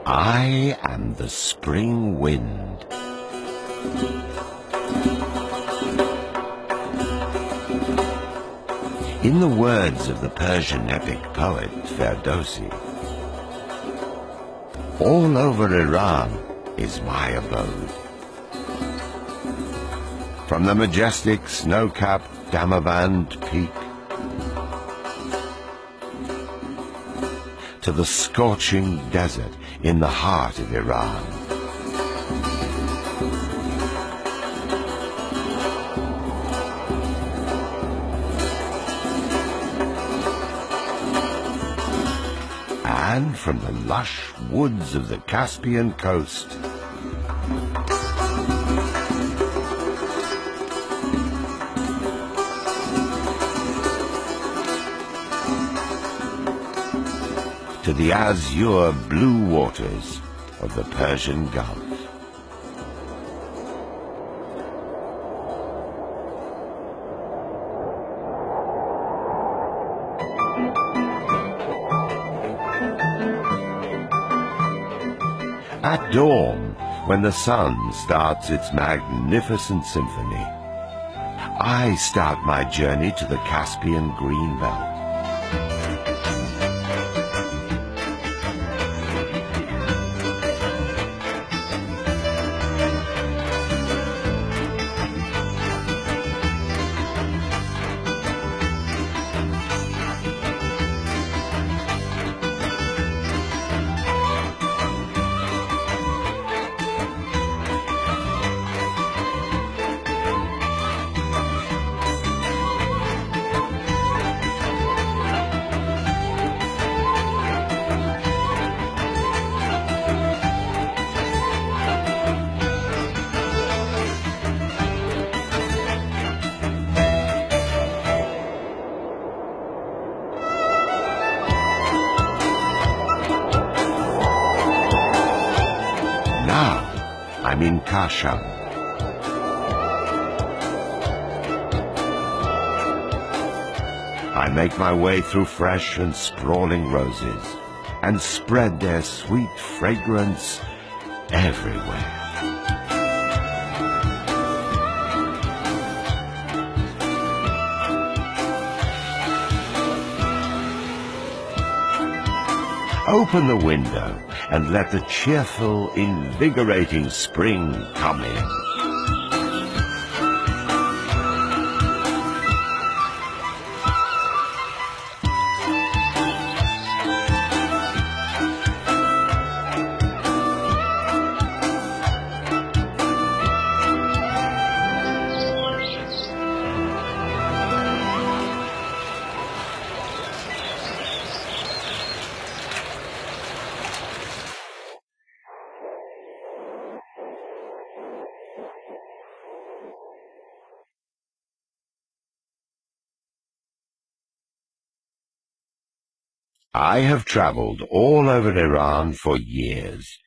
I am the spring wind. In the words of the Persian epic poet Ferdowsi, all over Iran is my abode. From the majestic snow-capped Damavand peak to the scorching desert in the heart of Iran. And from the lush woods of the Caspian coast to the azure blue waters of the Persian Gulf. At dawn, when the sun starts its magnificent symphony, I start my journey to the Caspian green belt. Now I'm in Kashan. I make my way through fresh and sprawling roses and spread their sweet fragrance everywhere. Open the window and let the cheerful, invigorating spring come in. I have traveled all over Iran for years,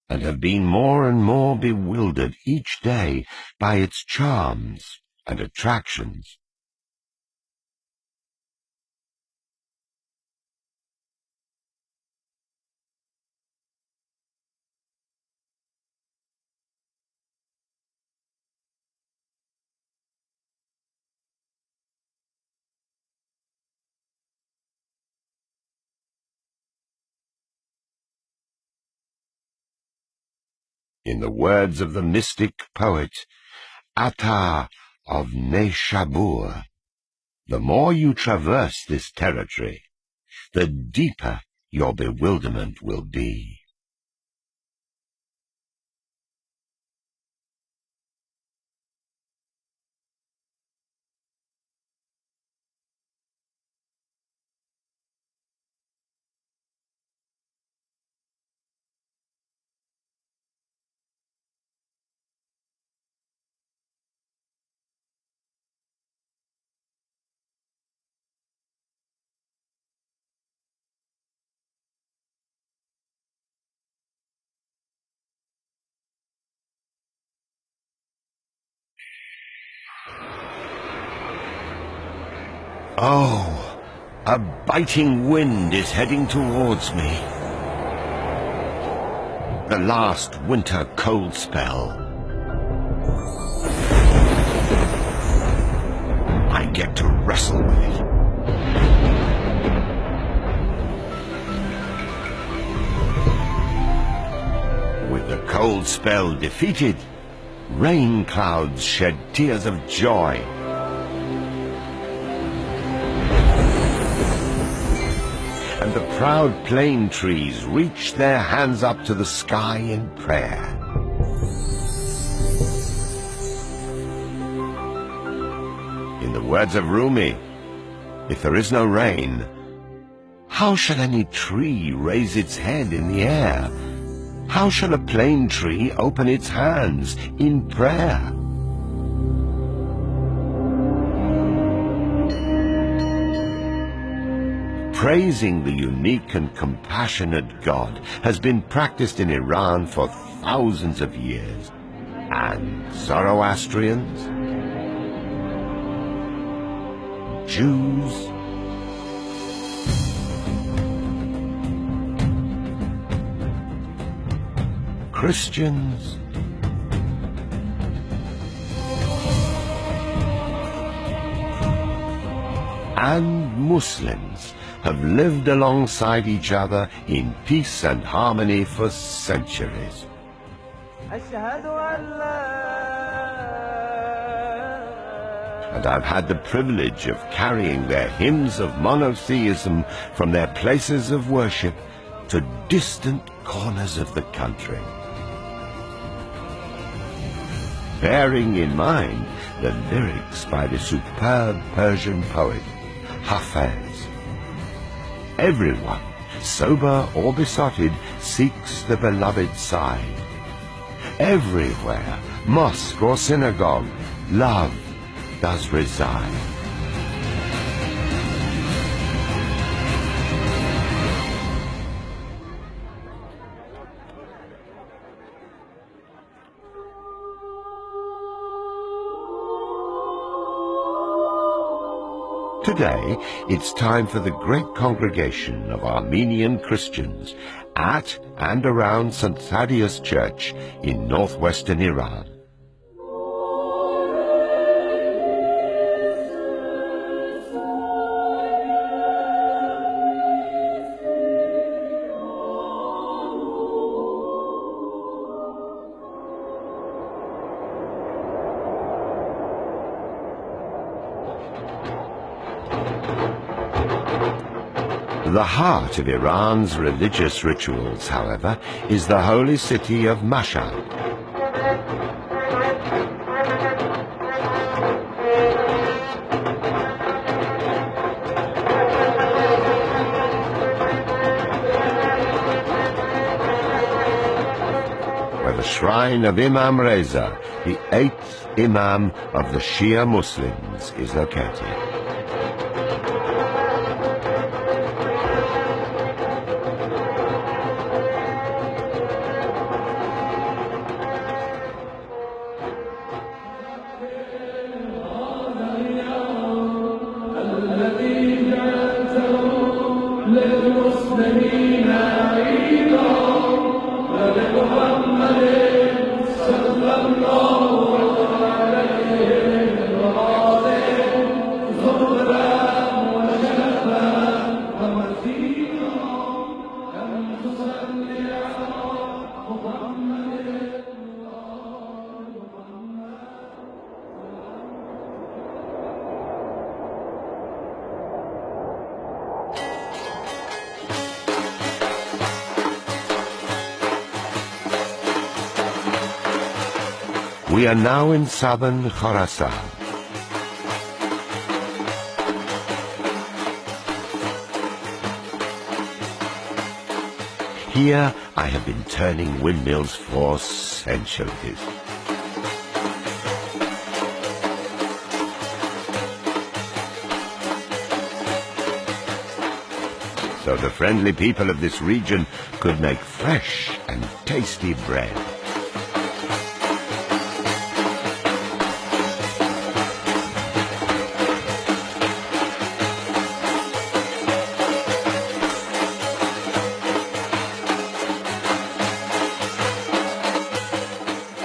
and have been more and more bewildered each day by its charms and attractions. In the words of the mystic poet Atar of Nashua, the more you traverse this territory, the deeper your bewilderment will be. Oh, a biting wind is heading towards me. The last winter cold spell. I get to wrestle with it. With the cold spell defeated, rain clouds shed tears of joy. And the proud plane trees reach their hands up to the sky in prayer. In the words of Rumi, if there is no rain, how shall any tree raise its head in the air? How shall a plane tree open its hands in prayer? Praising the unique and compassionate God has been practiced in Iran for thousands of years. And Zoroastrians, Jews, Christians, and Muslims have lived alongside each other in peace and harmony for centuries. And I've had the privilege of carrying their hymns of monotheism from their places of worship to distant corners of the country, bearing in mind the lyrics by the superb Persian poet Hafez. Everyone, sober or besotted, seeks the beloved side. Everywhere, mosque or synagogue, love does reside. Today, it's time for the great congregation of Armenian Christians at and around St. Thaddeus Church in northwestern Iran. The heart of Iran's religious rituals, however, is the holy city of Mashhad. Where the shrine of Imam Reza, the 8th Imam of the Shia Muslims, is located. We are now in southern Khorasan. Here I have been turning windmills for centuries. So the friendly people of this region could make fresh and tasty bread.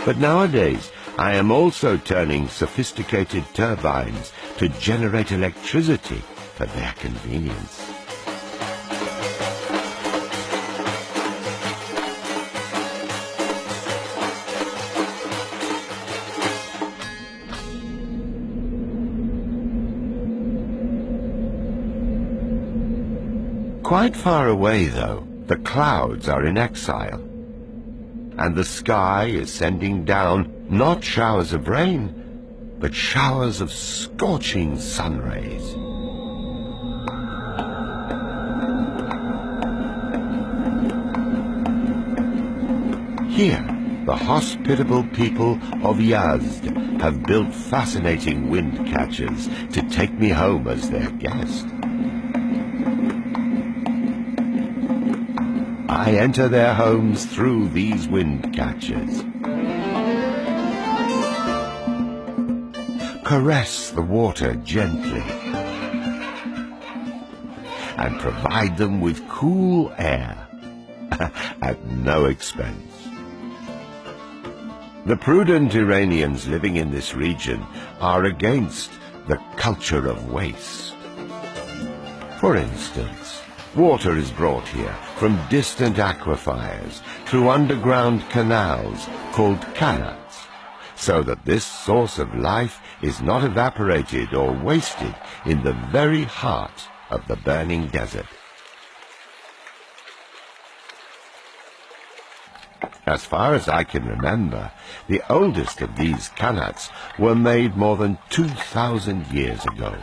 But nowadays, I am also turning sophisticated turbines to generate electricity for their convenience. Quite far away, though, the clouds are in exile, and the sky is sending down not showers of rain, but showers of scorching sun rays. Here, the hospitable people of Yazd have built fascinating wind catchers to take me home as their guest. I enter their homes through these wind catchers, caress the water gently, and provide them with cool air at no expense. The prudent Iranians living in this region are against the culture of waste. For instance, water is brought here from distant aquifers through underground canals called kanats, so that this source of life is not evaporated or wasted in the very heart of the burning desert. As far as I can remember, the oldest of these kanats were made more than 2,000 years ago.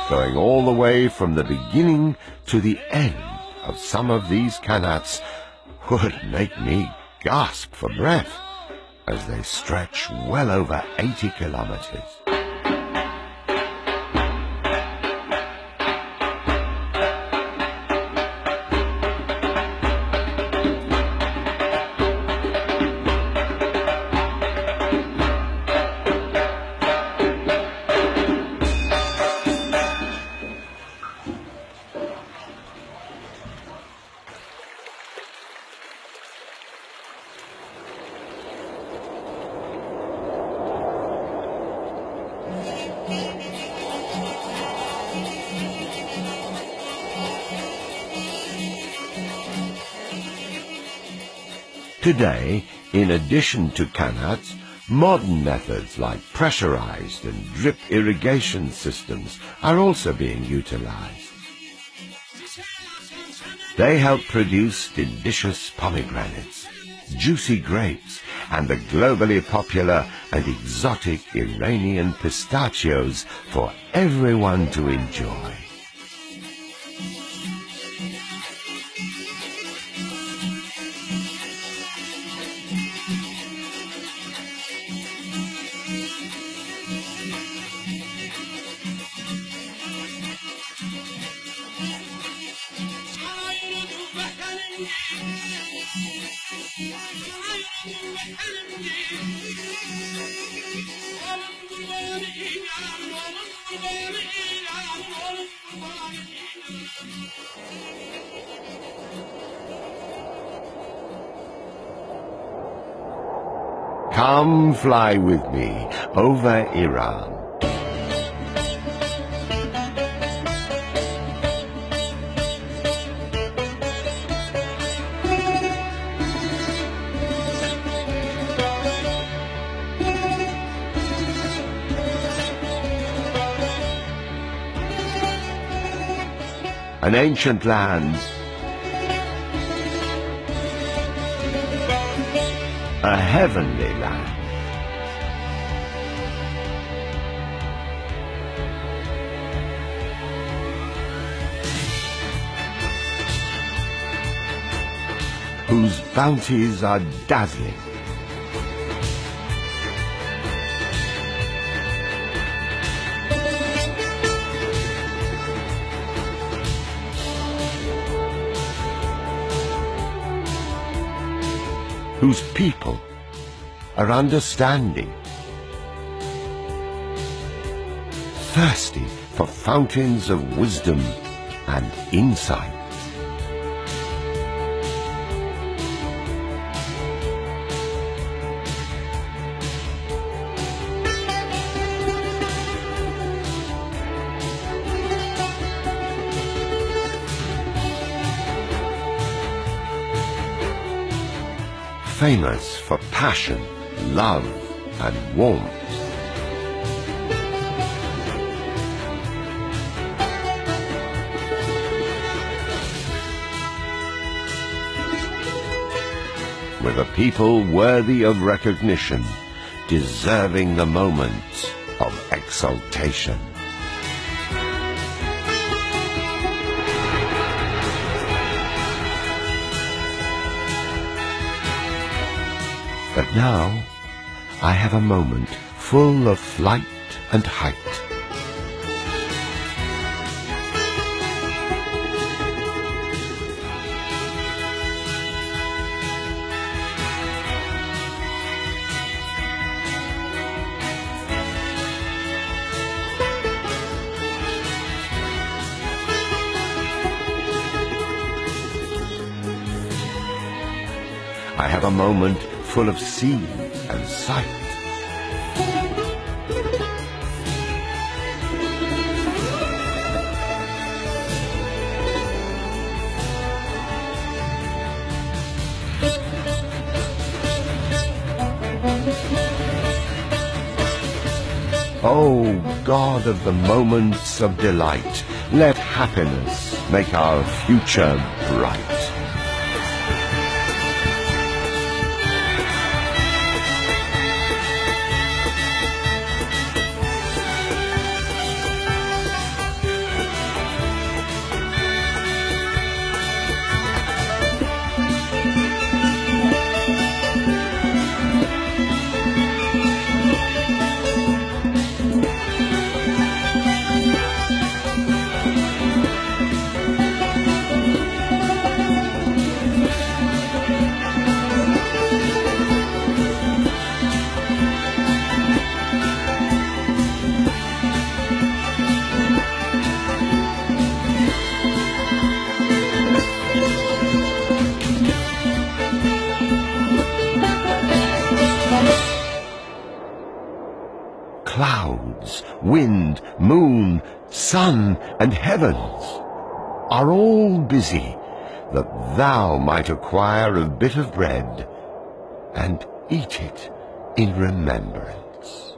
Going all the way from the beginning to the end of some of these kanats would make me gasp for breath, as they stretch well over 80 kilometers. Today, in addition to kanats, modern methods like pressurized and drip irrigation systems are also being utilized. They help produce delicious pomegranates, juicy grapes, and the globally popular and exotic Iranian pistachios for everyone to enjoy. Come fly with me over Iran. An ancient land, a heavenly land. Whose bounties are dazzling. whose people are understanding, thirsty for fountains of wisdom and insight. Famous for passion, love, and warmth. With a people worthy of recognition, deserving the moment of exaltation. But now, I have a moment full of flight and height. I have a moment full of sea and sight. O God of the moments of delight, let happiness make our future bright. Clouds, wind, moon, sun, and heavens are all busy, that thou might acquire a bit of bread and eat it in remembrance.